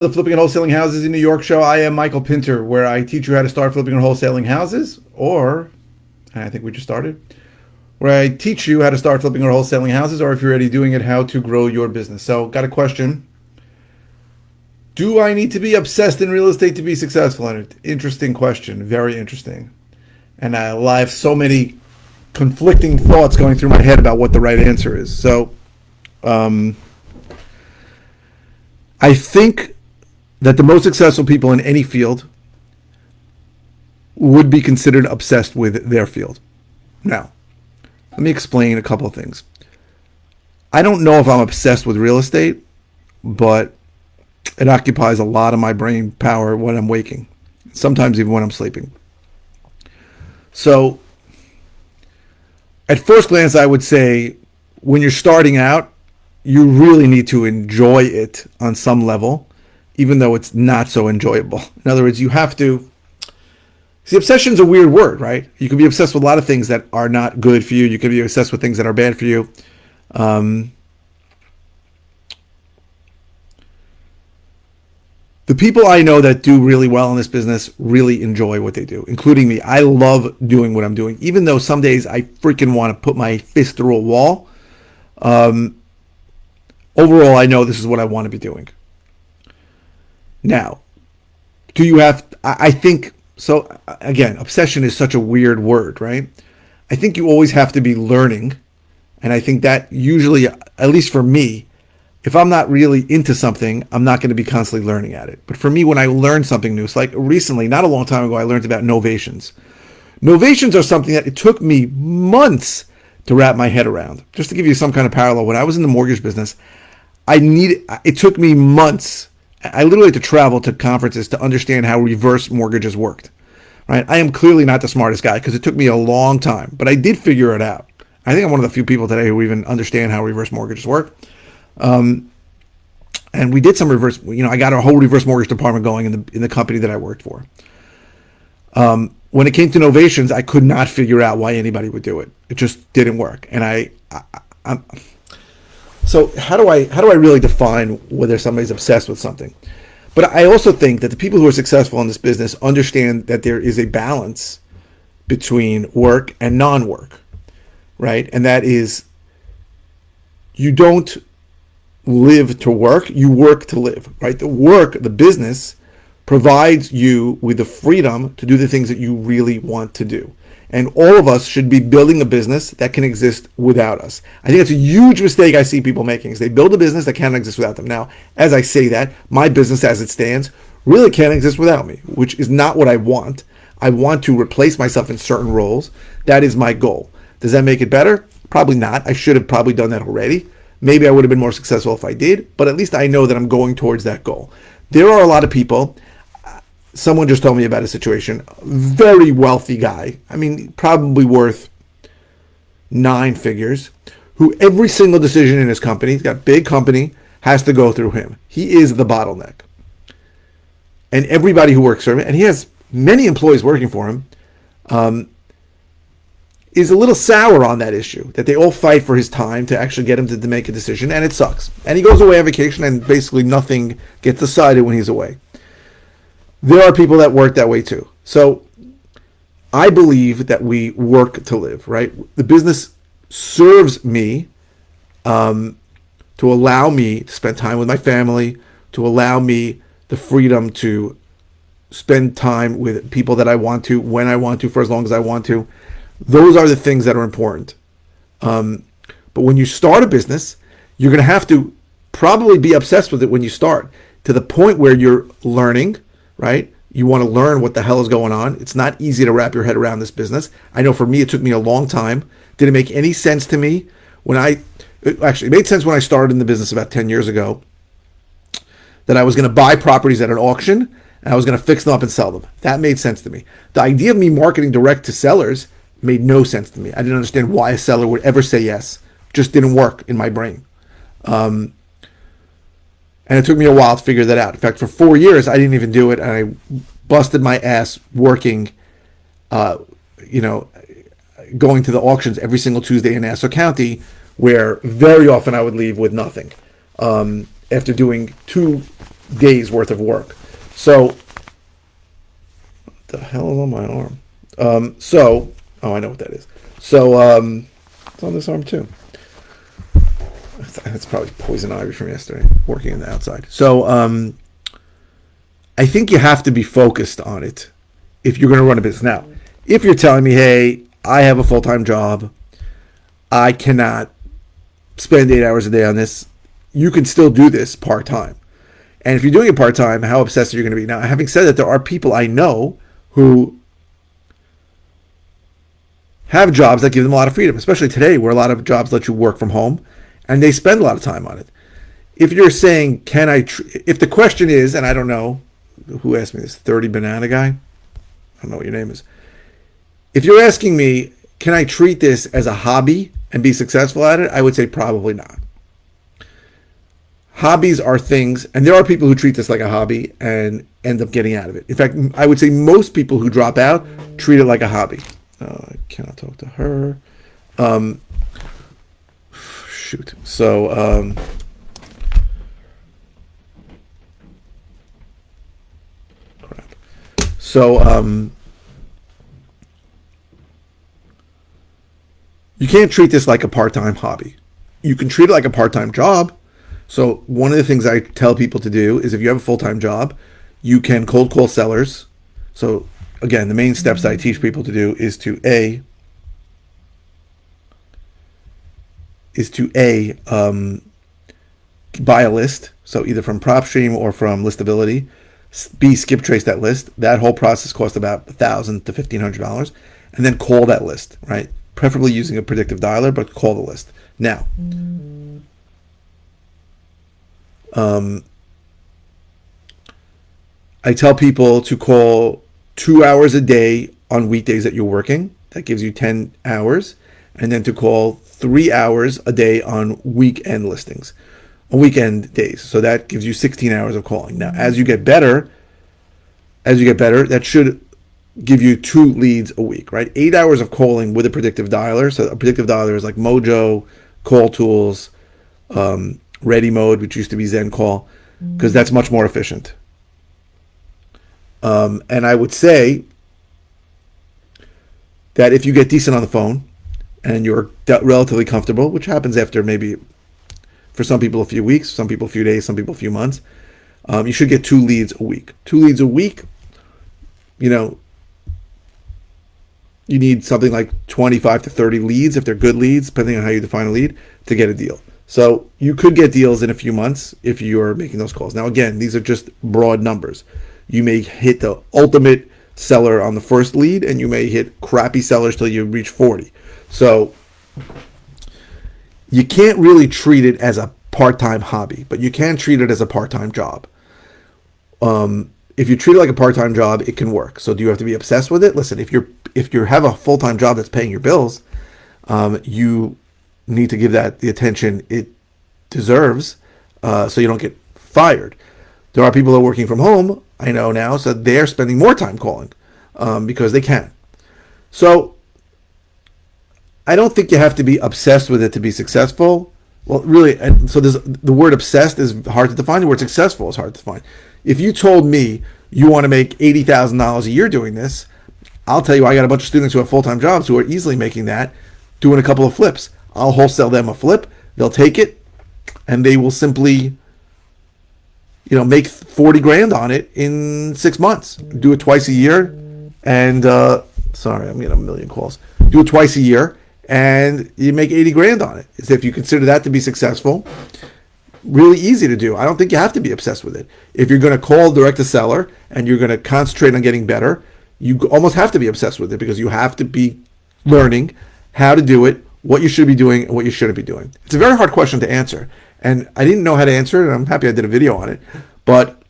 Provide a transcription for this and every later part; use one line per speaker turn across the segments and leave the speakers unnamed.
The Flipping and Wholesaling Houses in New York show. I am Michael Pinter, where I teach you how to start flipping and wholesaling houses, or I think we just started, where I teach you how to start flipping or wholesaling houses, or if you're already doing it, how to grow your business. So, got a question. Do I need to be obsessed in real estate to be successful in it? Interesting question. Very interesting. And I have so many conflicting thoughts going through my head about what the right answer is. So, I think that the most successful people in any field would be considered obsessed with their field. Now, let me explain a couple of things. I don't know if I'm obsessed with real estate, but it occupies a lot of my brain power when I'm waking, sometimes even when I'm sleeping. So, at first glance, I would say when you're starting out, you really need to enjoy it on some level, even though it's not so enjoyable. In other words, you have to... See, obsession is a weird word, right? You can be obsessed with a lot of things that are not good for you. You can be obsessed with things that are bad for you. The people I know that do really well in this business really enjoy what they do, including me. I love doing what I'm doing, even though some days I freaking want to put my fist through a wall. Overall, I know this is what I want to be doing. Now, do you have... I think... So, again, obsession is such a weird word, right? I think you always have to be learning. And I think that usually, at least for me, if I'm not really into something, I'm not going to be constantly learning at it. But for me, when I learn something new, it's like recently, not a long time ago, I learned about novations. Novations are something that it took me months to wrap my head around. Just to give you some kind of parallel, when I was in the mortgage business, it took me months. I literally had to travel to conferences to understand how reverse mortgages worked. Right? I am clearly not the smartest guy because it took me a long time, but I did figure it out. I think I'm one of the few people today who even understand how reverse mortgages work. And we did some reverse. I got a whole reverse mortgage department going in the company that I worked for. When it came to novations, I could not figure out why anybody would do it. It just didn't work. And So how do I really define whether somebody's obsessed with something? But I also think that the people who are successful in this business understand that there is a balance between work and non-work, right? And that is, you don't live to work, you work to live, right? The business provides you with the freedom to do the things that you really want to do. And all of us should be building a business that can exist without us. I think it's a huge mistake I see people making, is they build a business that can't exist without them. Now, as I say that, my business as it stands really can't exist without me, which is not what I want. I want to replace myself in certain roles. That is my goal. Does that make it better? Probably not. I should have probably done that already. Maybe I would have been more successful if I did, but at least I know that I'm going towards that goal. There are a lot of people... Someone just told me about a situation. Very wealthy guy. I mean, probably worth 9 figures. Who every single decision in his company, he's got a big company, has to go through him. He is the bottleneck. And everybody who works for him, and he has many employees working for him, is a little sour on that issue. That they all fight for his time to actually get him to make a decision, and it sucks. And he goes away on vacation, and basically nothing gets decided when he's away. There are people that work that way too. So I believe that we work to live, right? The business serves me to allow me to spend time with my family, to allow me the freedom to spend time with people that I want to, when I want to, for as long as I want to. Those are the things that are important. But when you start a business, you're going to have to probably be obsessed with it when you start, to the point where you're learning, right? You want to learn what the hell is going on. It's not easy to wrap your head around this business. I know for me, it took me a long time. Didn't make any sense to me it made sense when I started in the business about 10 years ago, that I was going to buy properties at an auction and I was going to fix them up and sell them. That made sense to me. The idea of me marketing direct to sellers made no sense to me. I didn't understand why a seller would ever say yes. Just didn't work in my brain. And it took me a while to figure that out. In fact, for 4 years, I didn't even do it. And I busted my ass working, going to the auctions every single Tuesday in Nassau County, where very often I would leave with nothing. After doing 2 days worth of work. So, what the hell is on my arm? Oh, I know what that is. So, it's on this arm too. That's probably poison ivy from yesterday, working on the outside. So, I think you have to be focused on it if you're going to run a business. Now, if you're telling me, hey, I have a full-time job, I cannot spend 8 hours a day on this, you can still do this part-time. And if you're doing it part-time, how obsessed are you going to be? Now, having said that, there are people I know who have jobs that give them a lot of freedom, especially today where a lot of jobs let you work from home, and they spend a lot of time on it. If you're saying, if the question is, and I don't know, who asked me this, 30 Banana Guy? I don't know what your name is. If you're asking me, can I treat this as a hobby and be successful at it? I would say probably not. Hobbies are things, and there are people who treat this like a hobby and end up getting out of it. In fact, I would say most people who drop out treat it like a hobby. I cannot talk to her. Shoot. So, crap. So, you can't treat this like a part-time hobby. You can treat it like a part-time job. So one of the things I tell people to do is if you have a full-time job, you can cold call sellers. So again, the main steps that I teach people to do is to buy a list. So either from PropStream or from Listability. B, skip trace that list. That whole process costs about $1,000 to $1,500, and then call that list, right? Preferably using a predictive dialer, but call the list. Now, I tell people to call 2 hours a day on weekdays that you're working. That gives you 10 hours. And then to call 3 hours a day on weekend listings, on weekend days. So that gives you 16 hours of calling. Now, as you get better, that should give you 2 leads a week, right? 8 hours of calling with a predictive dialer. So a predictive dialer is like Mojo, Call Tools, Ready Mode, which used to be Zen Call, because that's much more efficient. And I would say that if you get decent on the phone and you're relatively comfortable, which happens after maybe, for some people, a few weeks, some people a few days, some people a few months, you should get 2 leads a week. 2 leads a week, you need something like 25 to 30 leads, if they're good leads, depending on how you define a lead, to get a deal. So you could get deals in a few months if you're making those calls. Now, again, these are just broad numbers. You may hit the ultimate seller on the first lead, and you may hit crappy sellers till you reach 40. So you can't really treat it as a part-time hobby, but you can treat it as a part-time job. If you treat it like a part-time job, it can work. So do you have to be obsessed with it? Listen, if you have a full-time job that's paying your bills, you need to give that the attention it deserves, so you don't get fired. There are people that are working from home, I know now, so they're spending more time calling because they can. So I don't think you have to be obsessed with it to be successful. Well, really, and so the word obsessed is hard to define. The word successful is hard to define. If you told me you want to make $80,000 a year doing this, I'll tell you I got a bunch of students who have full-time jobs who are easily making that, doing a couple of flips. I'll wholesale them a flip. They'll take it, and they will simply, make 40 grand on it in 6 months. Do it twice a year, and sorry, I'm getting a million calls. Do it twice a year, and you make 80 grand on it. As if you consider that to be successful, really easy to do. I don't think you have to be obsessed with it. If you're going to call direct to seller and you're going to concentrate on getting better, you almost have to be obsessed with it because you have to be learning how to do it, what you should be doing, and what you shouldn't be doing. It's a very hard question to answer, and I didn't know how to answer it, and I'm happy I did a video on it, but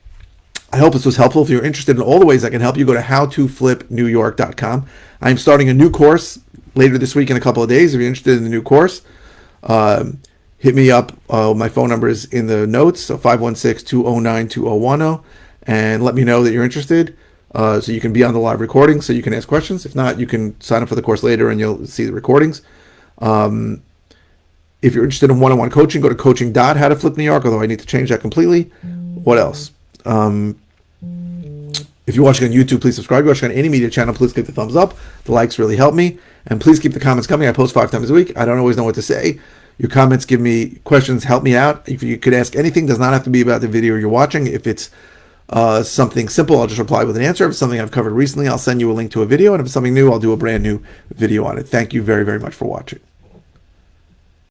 I hope this was helpful. If you're interested in all the ways I can help you, go to howtoflipnewyork.com. I'm starting a new course later this week in a couple of days. If you're interested in the new course, hit me up. My phone number is in the notes, so 516-209-2010, and let me know that you're interested, so you can be on the live recording, so you can ask questions. If not, you can sign up for the course later, and you'll see the recordings. If you're interested in one-on-one coaching, go to coaching.howtoflipnewyork, although I need to change that completely. What else? If you're watching on YouTube, please subscribe. If you're watching on any media channel, please click the thumbs up. The likes really help me. And please keep the comments coming. I post 5 times a week. I don't always know what to say. Your comments give me questions, help me out. If you could ask anything, does not have to be about the video you're watching. If it's something simple, I'll just reply with an answer. If it's something I've covered recently, I'll send you a link to a video. And if it's something new, I'll do a brand new video on it. Thank you very, very much for watching.